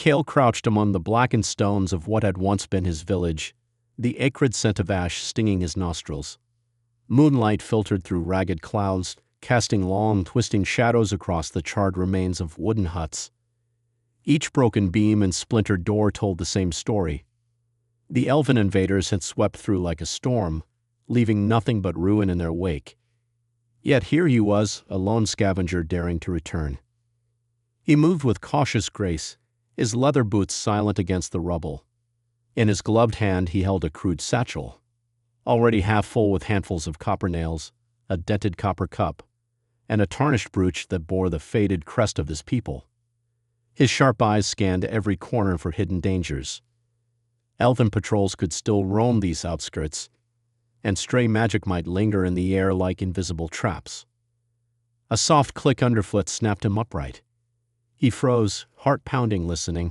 Kale crouched among the blackened stones of what had once been his village, the acrid scent of ash stinging his nostrils. Moonlight filtered through ragged clouds, casting long, twisting shadows across the charred remains of wooden huts. Each broken beam and splintered door told the same story. The Elven invaders had swept through like a storm, leaving nothing but ruin in their wake. Yet here he was, a lone scavenger daring to return. He moved with cautious grace, his leather boots silent against the rubble. In his gloved hand he held a crude satchel, already half full with handfuls of copper nails, a dented copper cup, and a tarnished brooch that bore the faded crest of his people. His sharp eyes scanned every corner for hidden dangers. Elven patrols could still roam these outskirts, and stray magic might linger in the air like invisible traps. A soft click underfoot snapped him upright. He froze, heart pounding, listening.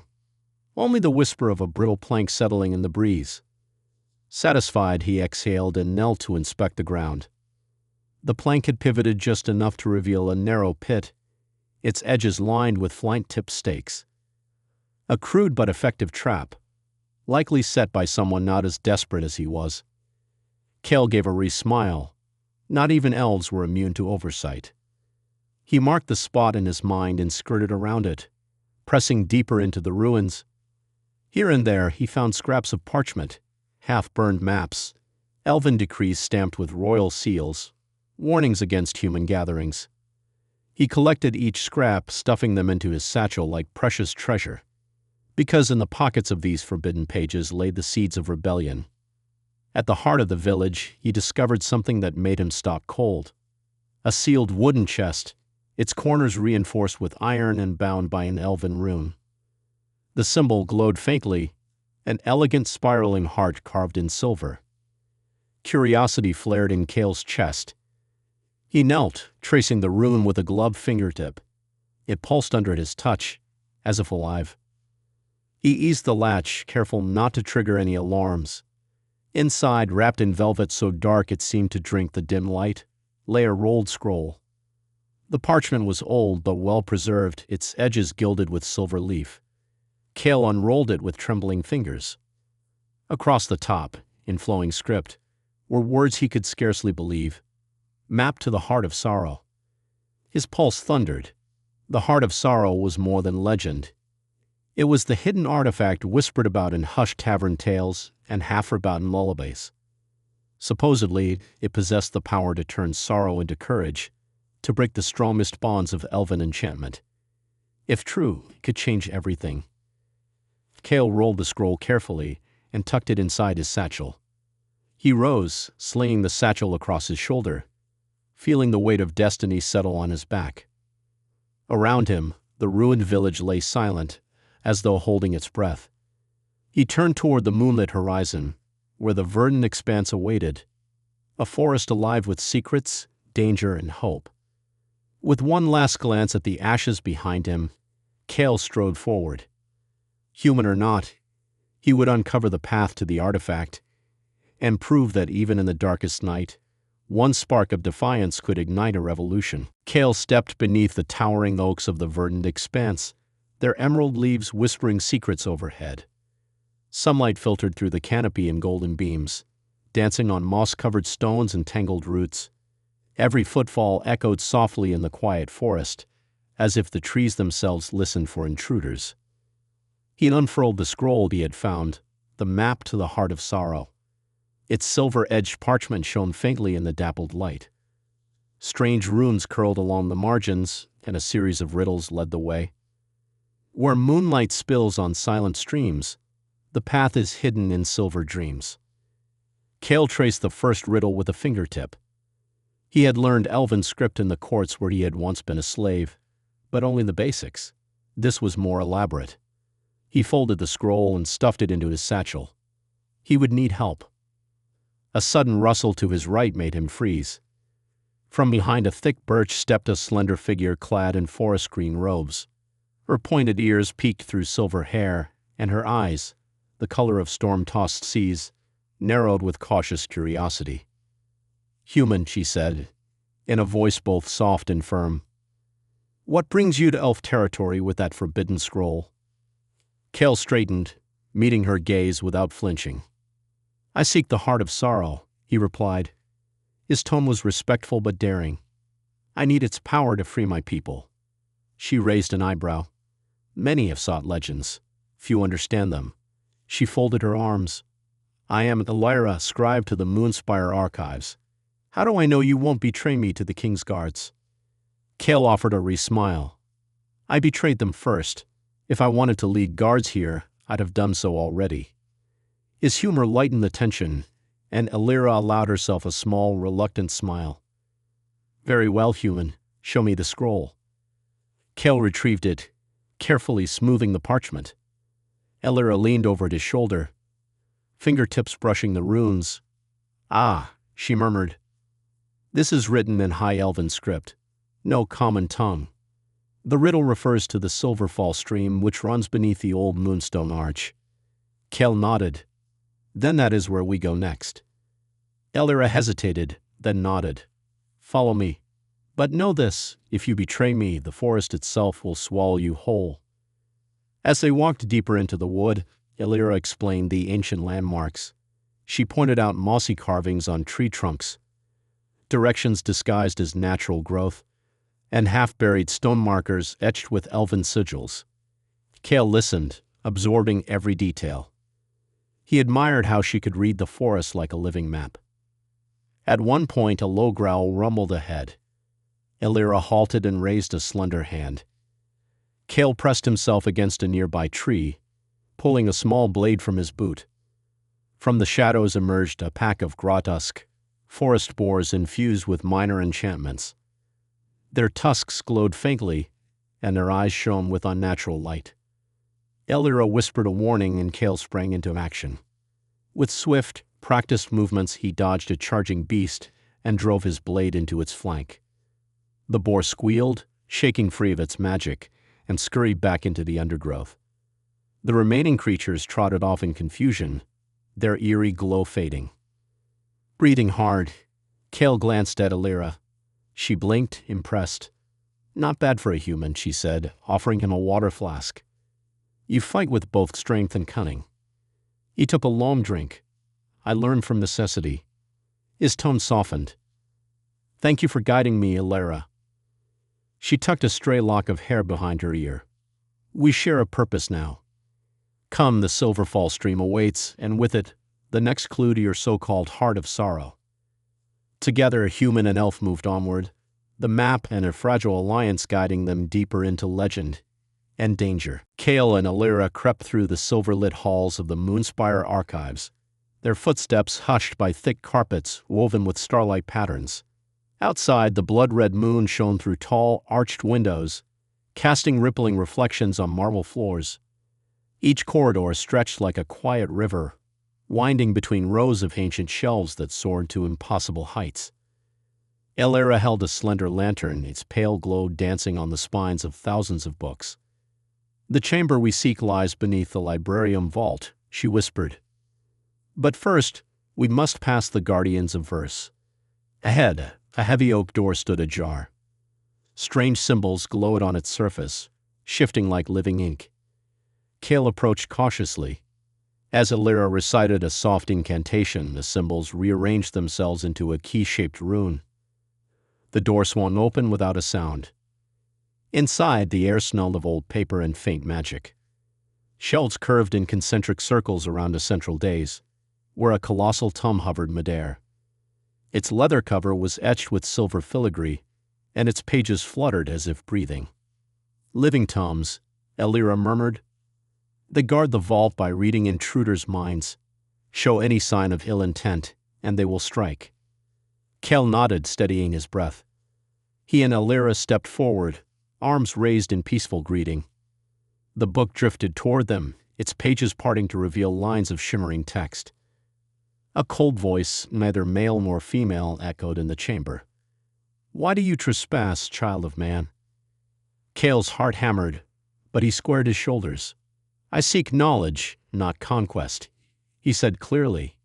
Only the whisper of a brittle plank settling in the breeze. Satisfied, he exhaled and knelt to inspect the ground. The plank had pivoted just enough to reveal a narrow pit, its edges lined with flint-tipped stakes. A crude but effective trap, likely set by someone not as desperate as he was. Kale gave a wry smile. Not even elves were immune to oversight. He marked the spot in his mind and skirted around it, pressing deeper into the ruins. Here and there he found scraps of parchment, half-burned maps, elven decrees stamped with royal seals, warnings against human gatherings. He collected each scrap, stuffing them into his satchel like precious treasure, because in the pockets of these forbidden pages lay the seeds of rebellion. At the heart of the village, he discovered something that made him stop cold. A sealed wooden chest, its corners reinforced with iron and bound by an elven rune. The symbol glowed faintly, an elegant spiraling heart carved in silver. Curiosity flared in Kale's chest. He knelt, tracing the rune with a gloved fingertip. It pulsed under his touch, as if alive. He eased the latch, careful not to trigger any alarms. Inside, wrapped in velvet so dark it seemed to drink the dim light, lay a rolled scroll. The parchment was old but well preserved, its edges gilded with silver leaf. Kale unrolled it with trembling fingers. Across the top, in flowing script, were words he could scarcely believe, mapped to the Heart of Sorrow. His pulse thundered. The Heart of Sorrow was more than legend. It was the hidden artifact whispered about in hushed tavern tales and half-forgotten lullabies. Supposedly, it possessed the power to turn sorrow into courage, to break the strongest bonds of elven enchantment. If true, it could change everything. Kale rolled the scroll carefully and tucked it inside his satchel. He rose, slinging the satchel across his shoulder, feeling the weight of destiny settle on his back. Around him, the ruined village lay silent, as though holding its breath. He turned toward the moonlit horizon, where the verdant expanse awaited, a forest alive with secrets, danger, and hope. With one last glance at the ashes behind him, Kale strode forward. Human or not, he would uncover the path to the artifact, and prove that even in the darkest night, one spark of defiance could ignite a revolution. Kale stepped beneath the towering oaks of the verdant expanse, their emerald leaves whispering secrets overhead. Sunlight filtered through the canopy in golden beams, dancing on moss-covered stones and tangled roots. Every footfall echoed softly in the quiet forest, as if the trees themselves listened for intruders. He unfurled the scroll he had found, the map to the Heart of Sorrow. Its silver-edged parchment shone faintly in the dappled light. Strange runes curled along the margins, and a series of riddles led the way. Where moonlight spills on silent streams, the path is hidden in silver dreams. Kale traced the first riddle with a fingertip. He had learned Elven script in the courts where he had once been a slave, but only the basics. This was more elaborate. He folded the scroll and stuffed it into his satchel. He would need help. A sudden rustle to his right made him freeze. From behind a thick birch stepped a slender figure clad in forest green robes. Her pointed ears peeked through silver hair, and her eyes, the color of storm-tossed seas, narrowed with cautious curiosity. "Human," she said, in a voice both soft and firm. "What brings you to elf territory with that forbidden scroll?" Kale straightened, meeting her gaze without flinching. "I seek the heart of sorrow," he replied. His tone was respectful but daring. "I need its power to free my people." She raised an eyebrow. "Many have sought legends. Few understand them." She folded her arms. "I am the Lyra, scribe to the Moonspire archives. How do I know you won't betray me to the king's guards?" Kale offered a smile. "I betrayed them first. If I wanted to lead guards here, I'd have done so already." His humor lightened the tension, and Elira allowed herself a small, reluctant smile. "Very well, human. Show me the scroll." Kale retrieved it, carefully smoothing the parchment. Elira leaned over his shoulder, fingertips brushing the runes. "Ah," she murmured. "This is written in High Elven script, no common tongue. The riddle refers to the Silverfall stream which runs beneath the old Moonstone Arch." Kale nodded. "Then that is where we go next." Elira hesitated, then nodded. "Follow me. But know this, if you betray me, the forest itself will swallow you whole." As they walked deeper into the wood, Elira explained the ancient landmarks. She pointed out mossy carvings on tree trunks, directions disguised as natural growth, and half-buried stone markers etched with elven sigils. Kale listened, absorbing every detail. He admired how she could read the forest like a living map. At one point, a low growl rumbled ahead. Elira halted and raised a slender hand. Kale pressed himself against a nearby tree, pulling a small blade from his boot. From the shadows emerged a pack of Grottusk, forest boars infused with minor enchantments. Their tusks glowed faintly, and their eyes shone with unnatural light. Elira whispered a warning, and Kale sprang into action. With swift, practiced movements, he dodged a charging beast and drove his blade into its flank. The boar squealed, shaking free of its magic, and scurried back into the undergrowth. The remaining creatures trotted off in confusion, their eerie glow fading. Breathing hard, Kale glanced at Elira. She blinked, impressed. "Not bad for a human," she said, offering him a water flask. "You fight with both strength and cunning." He took a long drink. "I learned from necessity." His tone softened. "Thank you for guiding me, Elira." She tucked a stray lock of hair behind her ear. "We share a purpose now. Come, the Silverfall stream awaits, and with it, the next clue to your so-called heart of sorrow." Together, human and elf moved onward, the map and a fragile alliance guiding them deeper into legend and danger. Kale and Elira crept through the silver-lit halls of the Moonspire archives, their footsteps hushed by thick carpets woven with starlight patterns. Outside, the blood-red moon shone through tall, arched windows, casting rippling reflections on marble floors. Each corridor stretched like a quiet river, winding between rows of ancient shelves that soared to impossible heights. Elira held a slender lantern, its pale glow dancing on the spines of thousands of books. "The chamber we seek lies beneath the librarium vault," she whispered. "But first, we must pass the Guardians of Verse." Ahead, a heavy oak door stood ajar. Strange symbols glowed on its surface, shifting like living ink. Kale approached cautiously. As Elira recited a soft incantation, the symbols rearranged themselves into a key-shaped rune. The door swung open without a sound. Inside, the air smelled of old paper and faint magic. Shelves curved in concentric circles around a central dais, where a colossal tome hovered midair. Its leather cover was etched with silver filigree, and its pages fluttered as if breathing. "Living tomes," Elira murmured. "They guard the vault by reading intruders' minds. Show any sign of ill intent, and they will strike." Kale nodded, steadying his breath. He and Elira stepped forward, arms raised in peaceful greeting. The book drifted toward them, its pages parting to reveal lines of shimmering text. A cold voice, neither male nor female, echoed in the chamber. "Why do you trespass, child of man?" Kale's heart hammered, but he squared his shoulders. "I seek knowledge, not conquest," he said clearly.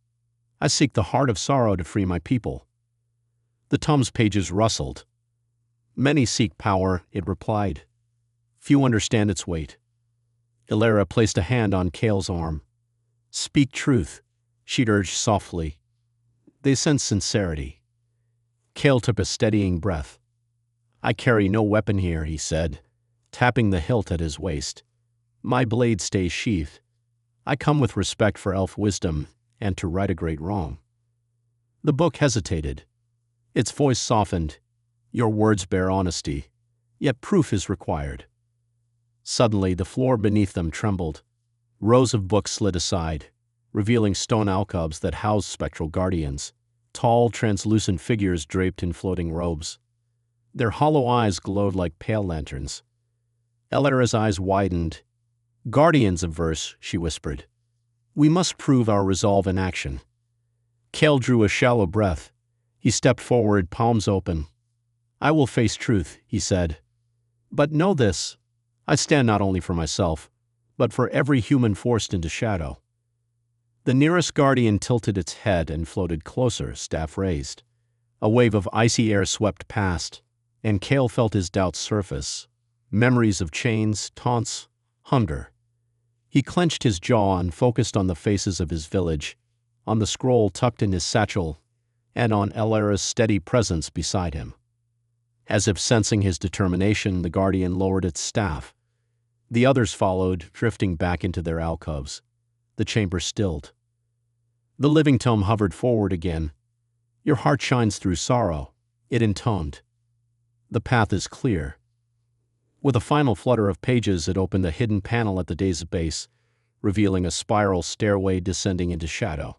"I seek the heart of sorrow to free my people." The tome's pages rustled. "Many seek power," it replied. "Few understand its weight." Illyra placed a hand on Kale's arm. "Speak truth," she'd urged softly. "They sense sincerity." Kale took a steadying breath. "I carry no weapon here," he said, tapping the hilt at his waist. "My blade stays sheathed. I come with respect for elf wisdom and to right a great wrong." The book hesitated. Its voice softened. "Your words bear honesty, yet proof is required." Suddenly, the floor beneath them trembled. Rows of books slid aside, revealing stone alcoves that housed spectral guardians, tall, translucent figures draped in floating robes. Their hollow eyes glowed like pale lanterns. Illyra's eyes widened. "Guardians of verse," she whispered. "We must prove our resolve in action." Kale drew a shallow breath. He stepped forward, palms open. "I will face truth," he said. "But know this, I stand not only for myself, but for every human forced into shadow." The nearest guardian tilted its head and floated closer, staff raised. A wave of icy air swept past, and Kale felt his doubts surface. Memories of chains, taunts, hunger. He clenched his jaw and focused on the faces of his village, on the scroll tucked in his satchel, and on Illyra's steady presence beside him. As if sensing his determination, the guardian lowered its staff. The others followed, drifting back into their alcoves. The chamber stilled. The living tome hovered forward again. "Your heart shines through sorrow," it intoned. "The path is clear." With a final flutter of pages, it opened a hidden panel at the day's base, revealing a spiral stairway descending into shadow.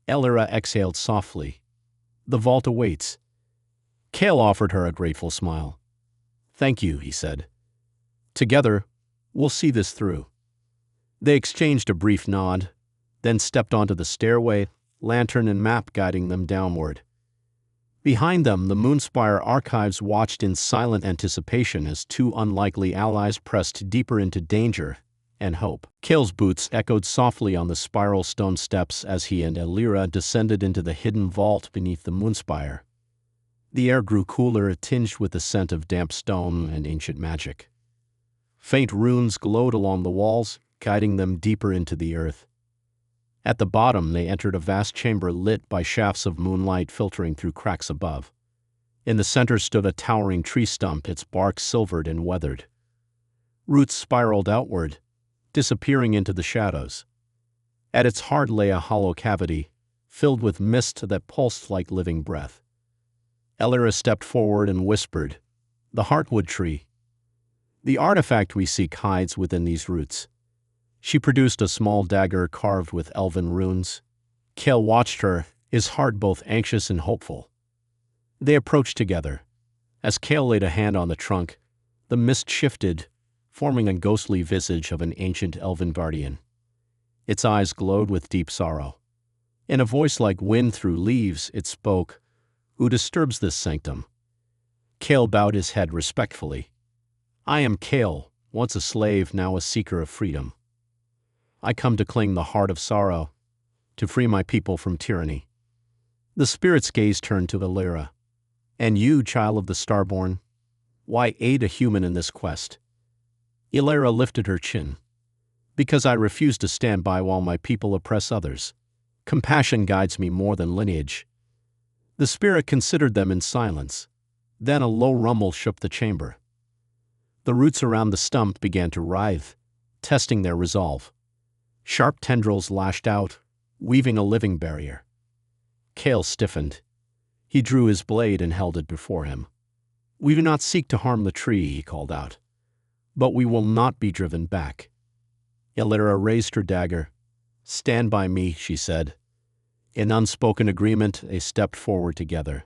Illyra exhaled softly. "The vault awaits." Kale offered her a grateful smile. "Thank you," he said. "Together, we'll see this through." They exchanged a brief nod, then stepped onto the stairway, lantern and map guiding them downward. Behind them, the Moonspire archives watched in silent anticipation as two unlikely allies pressed deeper into danger and hope. Kale's boots echoed softly on the spiral stone steps as he and Illyra descended into the hidden vault beneath the Moonspire. The air grew cooler, tinged with the scent of damp stone and ancient magic. Faint runes glowed along the walls, guiding them deeper into the earth. At the bottom, they entered a vast chamber lit by shafts of moonlight filtering through cracks above. In the center stood a towering tree stump, its bark silvered and weathered. Roots spiraled outward, disappearing into the shadows. At its heart lay a hollow cavity, filled with mist that pulsed like living breath. Illyra stepped forward and whispered, "The Heartwood Tree. The artifact we seek hides within these roots." She produced a small dagger carved with Elven runes. Kale watched her, his heart both anxious and hopeful. They approached together. As Kale laid a hand on the trunk, the mist shifted, forming a ghostly visage of an ancient Elven guardian. Its eyes glowed with deep sorrow. In a voice like wind through leaves, it spoke, "Who disturbs this sanctum?" Kale bowed his head respectfully. "I am Kale, once a slave, now a seeker of freedom. I come to claim the heart of sorrow, to free my people from tyranny." The spirit's gaze turned to Illyra. "And you, child of the starborne, why aid a human in this quest?" Illyra lifted her chin. "Because I refuse to stand by while my people oppress others. Compassion guides me more than lineage." The spirit considered them in silence. Then a low rumble shook the chamber. The roots around the stump began to writhe, testing their resolve. Sharp tendrils lashed out, weaving a living barrier. Kale stiffened. He drew his blade and held it before him. "We do not seek to harm the tree," he called out. "But we will not be driven back." Illyra raised her dagger. "Stand by me," she said. In unspoken agreement, they stepped forward together.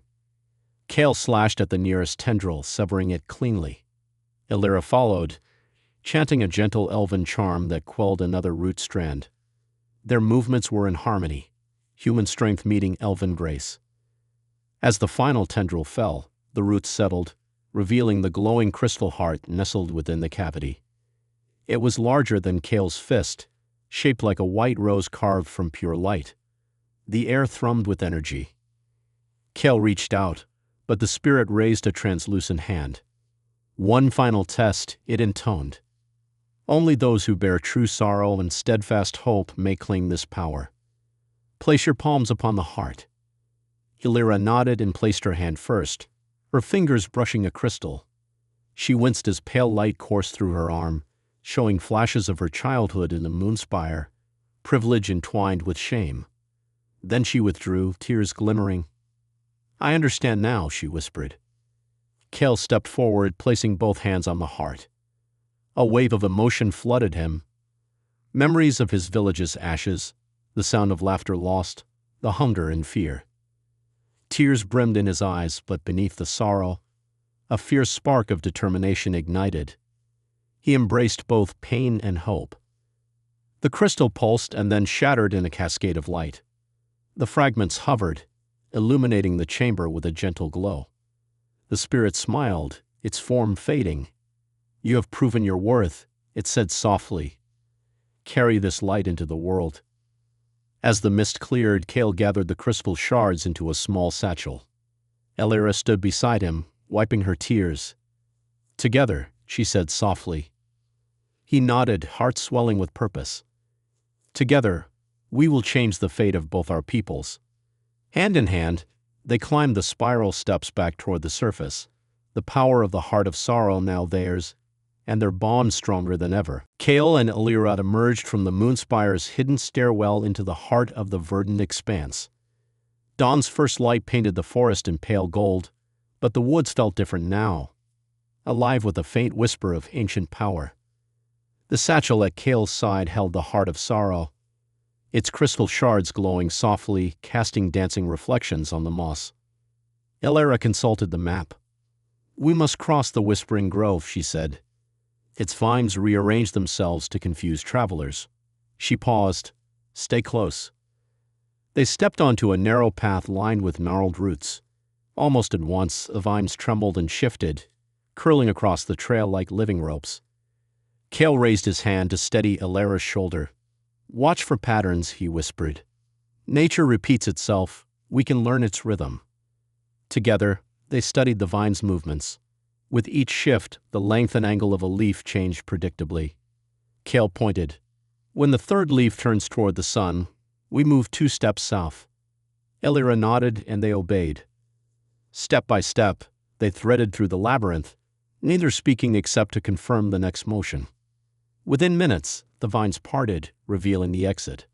Kale slashed at the nearest tendril, severing it cleanly. Illyra followed, chanting a gentle elven charm that quelled another root strand. Their movements were in harmony, human strength meeting elven grace. As the final tendril fell, the roots settled, revealing the glowing crystal heart nestled within the cavity. It was larger than Kale's fist, shaped like a white rose carved from pure light. The air thrummed with energy. Kale reached out, but the spirit raised a translucent hand. "One final test," it intoned. Only those who bear true sorrow and steadfast hope may claim this power. Place your palms upon the heart. Illyra nodded and placed her hand first, her fingers brushing a crystal. She winced as pale light coursed through her arm, showing flashes of her childhood in the moonspire, privilege entwined with shame. Then she withdrew, tears glimmering. "I understand now," she whispered. Kale stepped forward, placing both hands on the heart. A wave of emotion flooded him. Memories of his village's ashes, the sound of laughter lost, the hunger and fear. Tears brimmed in his eyes, but beneath the sorrow, a fierce spark of determination ignited. He embraced both pain and hope. The crystal pulsed and then shattered in a cascade of light. The fragments hovered, illuminating the chamber with a gentle glow. The spirit smiled, its form fading. "You have proven your worth," it said softly. "Carry this light into the world." As the mist cleared, Kale gathered the crystal shards into a small satchel. Illyra stood beside him, wiping her tears. "Together," she said softly. He nodded, heart swelling with purpose. "Together, we will change the fate of both our peoples." Hand in hand, they climbed the spiral steps back toward the surface, the power of the heart of sorrow now theirs, and their bond stronger than ever. Kale and Illyra emerged from the moonspire's hidden stairwell into the heart of the verdant expanse. Dawn's first light painted the forest in pale gold, but the woods felt different now, alive with a faint whisper of ancient power. The satchel at Kale's side held the heart of sorrow, its crystal shards glowing softly, casting dancing reflections on the moss. Illyra consulted the map. "We must cross the Whispering Grove," she said. Its vines rearranged themselves to confuse travelers. She paused. "Stay close." They stepped onto a narrow path lined with gnarled roots. Almost at once, the vines trembled and shifted, curling across the trail like living ropes. Kale raised his hand to steady Illyra's shoulder. "Watch for patterns," he whispered. "Nature repeats itself. We can learn its rhythm." Together, they studied the vine's movements. With each shift, the length and angle of a leaf changed predictably. Kale pointed. "When the third leaf turns toward the sun, we move 2 steps south." Illyra nodded, and they obeyed. Step by step, they threaded through the labyrinth, neither speaking except to confirm the next motion. Within minutes, the vines parted, revealing the exit.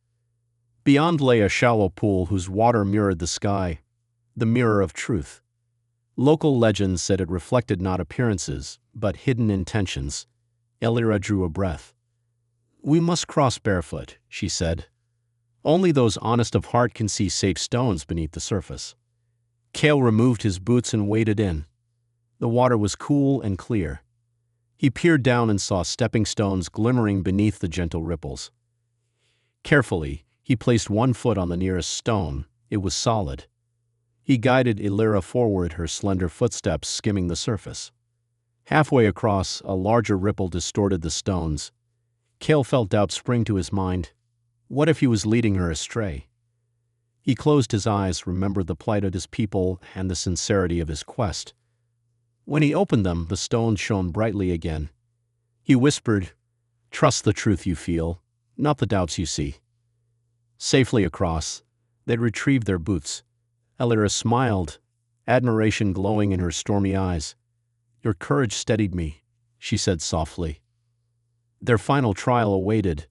Beyond lay a shallow pool whose water mirrored the sky, the mirror of truth. Local legends said it reflected not appearances, but hidden intentions. Illyra drew a breath. "We must cross barefoot," she said. "Only those honest of heart can see safe stones beneath the surface." Kale removed his boots and waded in. The water was cool and clear. He peered down and saw stepping stones glimmering beneath the gentle ripples. Carefully, he placed one foot on the nearest stone. It was solid. He guided Illyra forward, her slender footsteps skimming the surface. Halfway across, a larger ripple distorted the stones. Kale felt doubt spring to his mind. What if he was leading her astray? He closed his eyes, remembered the plight of his people and the sincerity of his quest. When he opened them, the stones shone brightly again. He whispered, "Trust the truth you feel, not the doubts you see." Safely across, they retrieved their boots. Illyra smiled, admiration glowing in her stormy eyes. "Your courage steadied me," she said softly. Their final trial awaited.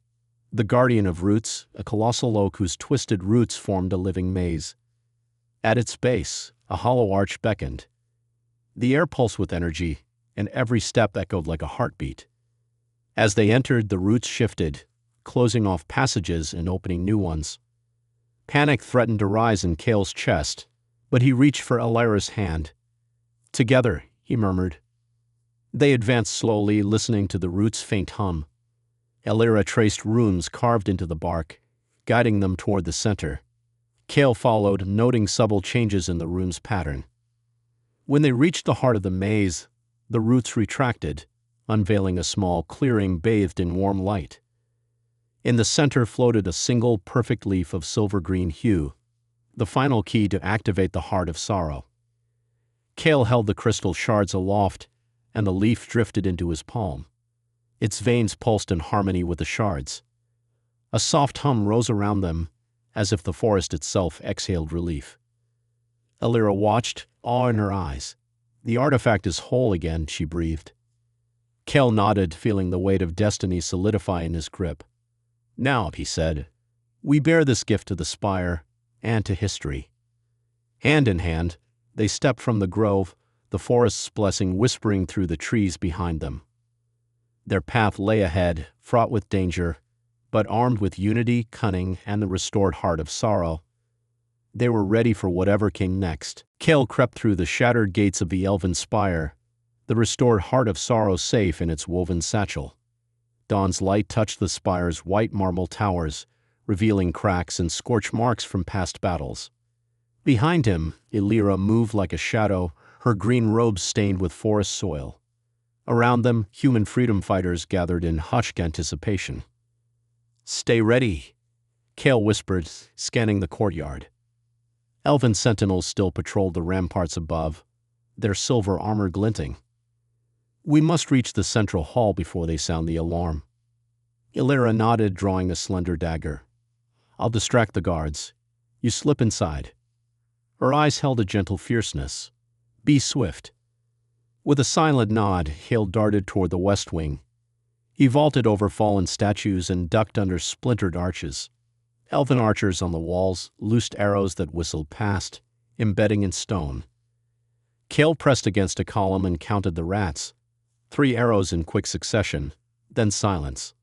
The guardian of roots, a colossal oak whose twisted roots formed a living maze. At its base, a hollow arch beckoned. The air pulsed with energy, and every step echoed like a heartbeat. As they entered, the roots shifted, closing off passages and opening new ones. Panic threatened to rise in Kale's chest, but he reached for Illyra's hand. "Together," he murmured. They advanced slowly, listening to the roots' faint hum. Illyra traced runes carved into the bark, guiding them toward the center. Kale followed, noting subtle changes in the rune's pattern. When they reached the heart of the maze, the roots retracted, unveiling a small clearing bathed in warm light. In the center floated a single perfect leaf of silver-green hue, the final key to activate the heart of sorrow. Kale held the crystal shards aloft, and the leaf drifted into his palm. Its veins pulsed in harmony with the shards. A soft hum rose around them, as if the forest itself exhaled relief. Elira watched, awe in her eyes. The artifact is whole again, she breathed. Kel nodded, feeling the weight of destiny solidify in his grip. Now, he said, we bear this gift to the spire and to history. Hand in hand, they stepped from the grove, the forest's blessing whispering through the trees behind them. Their path lay ahead, fraught with danger, but armed with unity, cunning, and the restored heart of sorrow. They were ready for whatever came next. Kel crept through the shattered gates of the elven spire, the restored heart of sorrow safe in its woven satchel. Dawn's light touched the spire's white marble towers, revealing cracks and scorch marks from past battles. Behind him, Elira moved like a shadow, her green robes stained with forest soil. Around them, human freedom fighters gathered in hushed anticipation. Stay ready, Kel whispered, scanning the courtyard. Elven sentinels still patrolled the ramparts above, their silver armor glinting. We must reach the central hall before they sound the alarm. Elira nodded, drawing a slender dagger. I'll distract the guards. You slip inside. Her eyes held a gentle fierceness. Be swift. With a silent nod, Hale darted toward the west wing. He vaulted over fallen statues and ducked under splintered arches. Elven archers on the walls loosed arrows that whistled past, embedding in stone. Cale pressed against a column and counted the rats. 3 arrows in quick succession, then silence.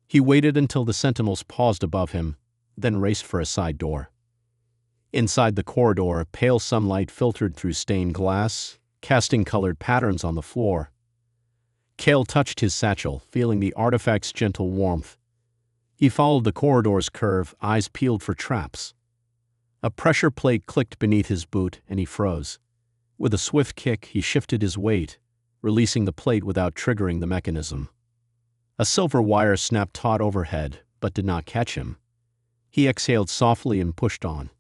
He waited until the sentinels paused above him, then raced for a side door. Inside the corridor, pale sunlight filtered through stained glass, casting colored patterns on the floor. Cale touched his satchel, feeling the artifact's gentle warmth. He followed the corridor's curve, eyes peeled for traps. A pressure plate clicked beneath his boot, and he froze. With a swift kick, he shifted his weight, releasing the plate without triggering the mechanism. A silver wire snapped taut overhead, but did not catch him. He exhaled softly and pushed on.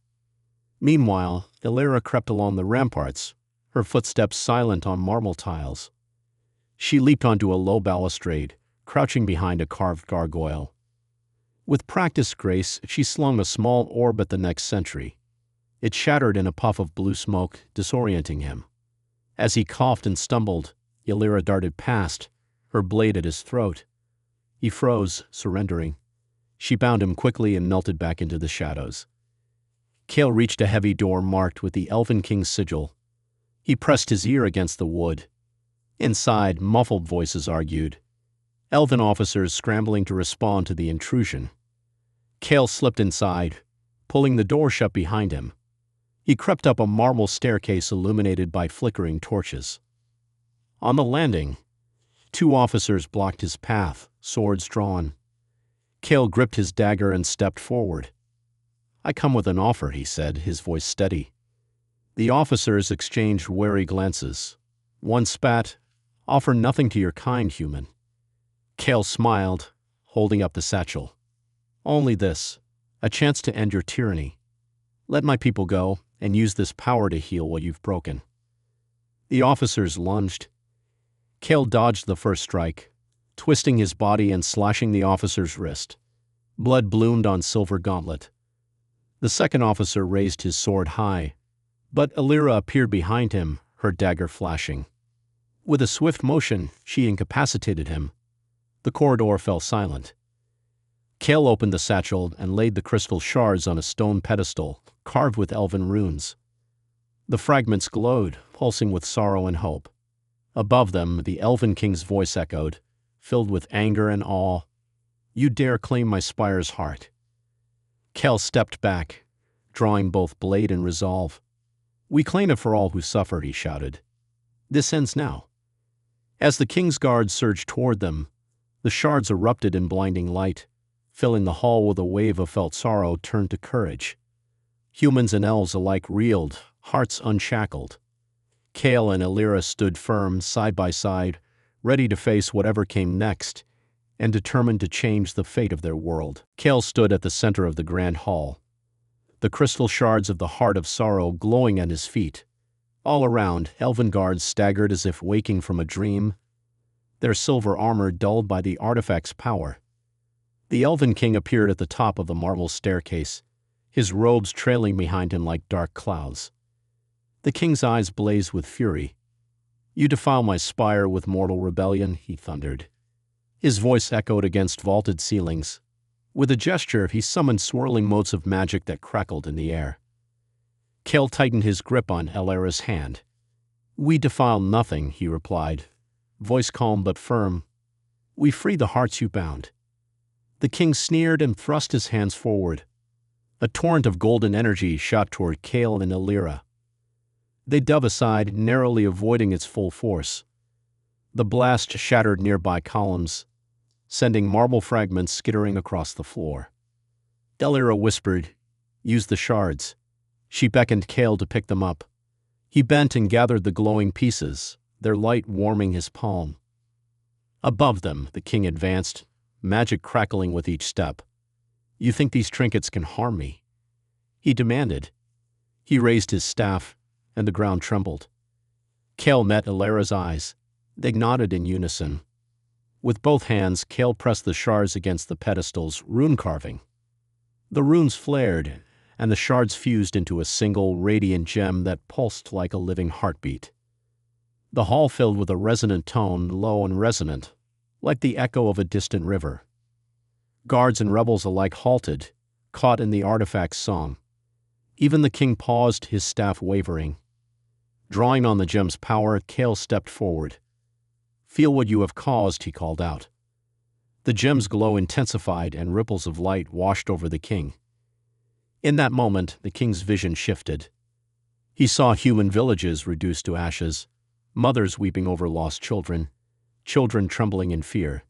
Meanwhile, Elira crept along the ramparts, her footsteps silent on marble tiles. She leaped onto a low balustrade, crouching behind a carved gargoyle. With practiced grace, she slung a small orb at the next sentry. It shattered in a puff of blue smoke, disorienting him. As he coughed and stumbled, Elira darted past, her blade at his throat. He froze, surrendering. She bound him quickly and melted back into the shadows. Cale reached a heavy door marked with the Elven King's sigil. He pressed his ear against the wood. Inside, muffled voices argued. Elven officers scrambling to respond to the intrusion. Cale slipped inside, pulling the door shut behind him. He crept up a marble staircase illuminated by flickering torches. On the landing, 2 officers blocked his path, swords drawn. Cale gripped his dagger and stepped forward. I come with an offer, he said, his voice steady. The officers exchanged wary glances. One spat, offer nothing to your kind, human. Cale smiled, holding up the satchel. Only this, a chance to end your tyranny. Let my people go, and use this power to heal what you've broken. The officers lunged. Cale dodged the first strike, twisting his body and slashing the officer's wrist. Blood bloomed on silver gauntlet. The second officer raised his sword high, but Elira appeared behind him, her dagger flashing. With a swift motion, she incapacitated him. The corridor fell silent. Cale opened the satchel and laid the crystal shards on a stone pedestal, carved with elven runes. The fragments glowed, pulsing with sorrow and hope. Above them, the Elven King's voice echoed, filled with anger and awe. You dare claim my spire's heart. Cale stepped back, drawing both blade and resolve. We claim it for all who suffer, he shouted. This ends now. As the king's guards surged toward them, the shards erupted in blinding light, filling the hall with a wave of felt sorrow turned to courage. Humans and elves alike reeled, hearts unshackled. Cale and Elira stood firm, side by side, ready to face whatever came next, and determined to change the fate of their world. Cale stood at the center of the grand hall, the crystal shards of the heart of sorrow glowing at his feet. All around, elven guards staggered as if waking from a dream. their silver armor dulled by the artifact's power. The Elven king appeared at the top of the marble staircase, his robes trailing behind him like dark clouds. The king's eyes blazed with fury. "You defile my spire with mortal rebellion," he thundered. His voice echoed against vaulted ceilings. With a gesture, he summoned swirling motes of magic that crackled in the air. Kale tightened his grip on Elera's hand. "We defile nothing," he replied, voice calm but firm. "We free the hearts you bound." The king sneered and thrust his hands forward. A torrent of golden energy shot toward Kale and Elera. They dove aside, narrowly avoiding its full force. The blast shattered nearby columns, sending marble fragments skittering across the floor. Elera whispered, "Use the shards." She beckoned Kale to pick them up. He bent and gathered the glowing pieces, their light warming his palm. Above them, the king advanced, magic crackling with each step. "You think these trinkets can harm me?" he demanded. He raised his staff, and the ground trembled. Kale met Elera's eyes. They nodded in unison. With both hands, Kale pressed the shards against the pedestal's rune carving. The runes flared, and the shards fused into a single, radiant gem that pulsed like a living heartbeat. The hall filled with a resonant tone, low and resonant, like the echo of a distant river. Guards and rebels alike halted, caught in the artifact's song. Even the king paused, his staff wavering. Drawing on the gem's power, Kale stepped forward. "Feel what you have caused," he called out. The gem's glow intensified and ripples of light washed over the king. In that moment, the king's vision shifted. He saw human villages reduced to ashes, mothers weeping over lost children, children trembling in fear.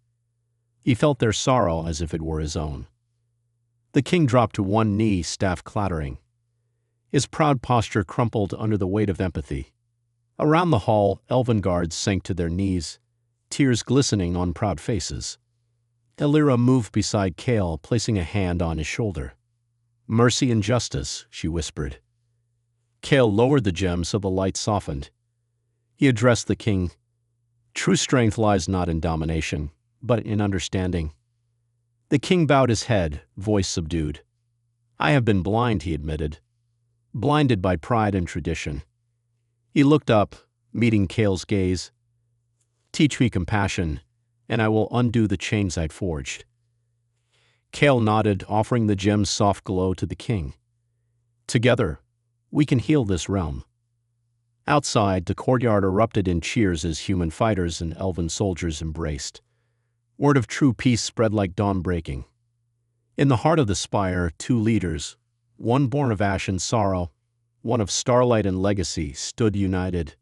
He felt their sorrow as if it were his own. The king dropped to one knee, staff clattering. His proud posture crumpled under the weight of empathy. Around the hall, elven guards sank to their knees, tears glistening on proud faces. Elera moved beside Kale, placing a hand on his shoulder. "Mercy and justice," she whispered. Kale lowered the gem so the light softened. He addressed the king. "True strength lies not in domination, but in understanding." The king bowed his head, voice subdued. "I have been blind," he admitted. "Blinded by pride and tradition." He looked up, meeting Kale's gaze. "Teach me compassion, and I will undo the chains I'd forged." Kale nodded, offering the gem's soft glow to the king. "Together, we can heal this realm." Outside, the courtyard erupted in cheers as human fighters and elven soldiers embraced. Word of true peace spread like dawn breaking. In the heart of the spire, two leaders, one born of ash and sorrow, one of starlight and legacy, stood united.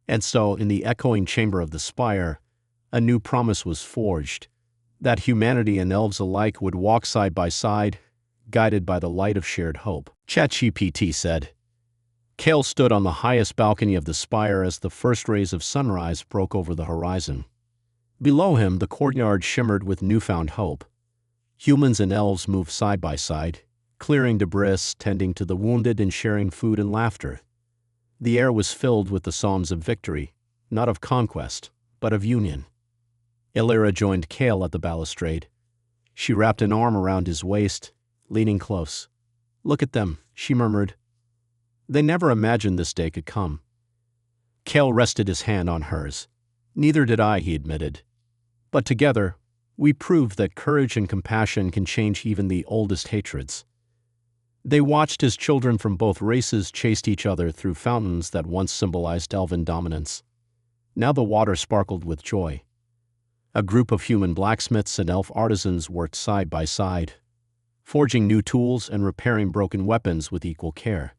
And so, in the echoing chamber of the spire, a new promise was forged, that humanity and elves alike would walk side by side, guided by the light of shared hope. ChatGPT said. Kale stood on the highest balcony of the spire as the first rays of sunrise broke over the horizon. Below him, the courtyard shimmered with newfound hope. Humans and elves moved side by side, clearing debris, tending to the wounded, and sharing food and laughter. The air was filled with the songs of victory, not of conquest, but of union. Elera joined Kale at the balustrade. She wrapped an arm around his waist, leaning close. "Look at them," she murmured. "They never imagined this day could come." Kale rested his hand on hers. "Neither did I," he admitted. "But together, we proved that courage and compassion can change even the oldest hatreds." They watched as children from both races chased each other through fountains that once symbolized elven dominance. Now the water sparkled with joy. A group of human blacksmiths and elf artisans worked side by side, forging new tools and repairing broken weapons with equal care.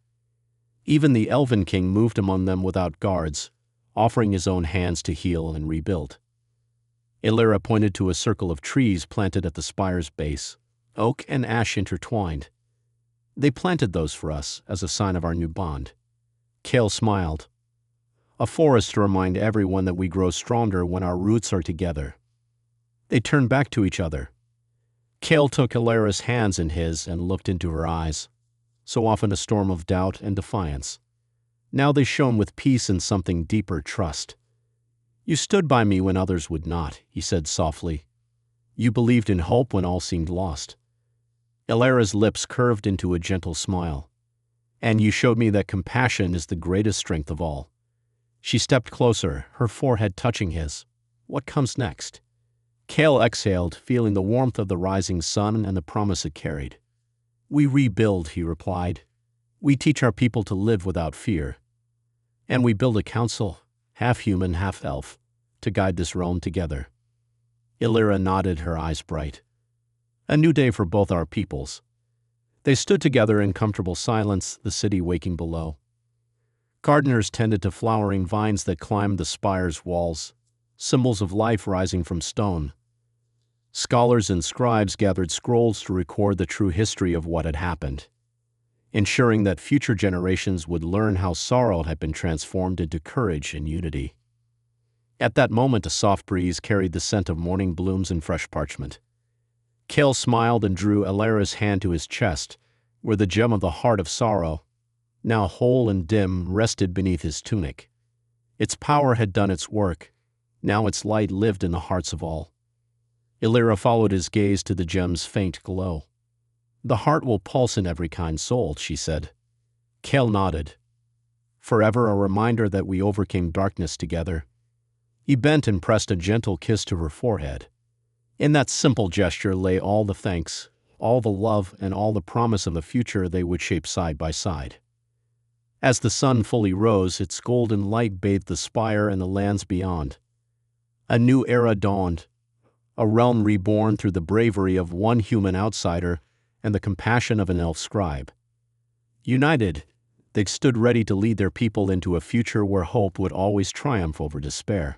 Even the Elven king moved among them without guards, offering his own hands to heal and rebuild. Elera pointed to a circle of trees planted at the spire's base, oak and ash intertwined. "They planted those for us as a sign of our new bond." Kale smiled. "A forest to remind everyone that we grow stronger when our roots are together." They turned back to each other. Kale took Elera's hands in his and looked into her eyes, so often a storm of doubt and defiance. Now they shone with peace and something deeper, trust. You stood by me when others would not, he said softly. You believed in hope when all seemed lost. Illyra's lips curved into a gentle smile. And you showed me that compassion is the greatest strength of all. She stepped closer, her forehead touching his. What comes next? Cale exhaled, feeling the warmth of the rising sun and the promise it carried. We rebuild, he replied. We teach our people to live without fear. And we build a council, half human, half elf, to guide this realm together. Illyra nodded, her eyes bright. A new day for both our peoples. They stood together in comfortable silence, the city waking below. Gardeners tended to flowering vines that climbed the spire's walls, symbols of life rising from stone. Scholars and scribes gathered scrolls to record the true history of what had happened, ensuring that future generations would learn how sorrow had been transformed into courage and unity. At that moment, a soft breeze carried the scent of morning blooms and fresh parchment. Cale smiled and drew Illyra's hand to his chest, where the gem of the heart of sorrow, now whole and dim, rested beneath his tunic. Its power had done its work. Now its light lived in the hearts of all. Illyra followed his gaze to the gem's faint glow. The heart will pulse in every kind soul, she said. Cale nodded. Forever a reminder that we overcame darkness together. He bent and pressed a gentle kiss to her forehead. In that simple gesture lay all the thanks, all the love, and all the promise of a future they would shape side by side. As the sun fully rose, its golden light bathed the spire and the lands beyond. A new era dawned, a realm reborn through the bravery of one human outsider and the compassion of an elf scribe. United, they stood ready to lead their people into a future where hope would always triumph over despair.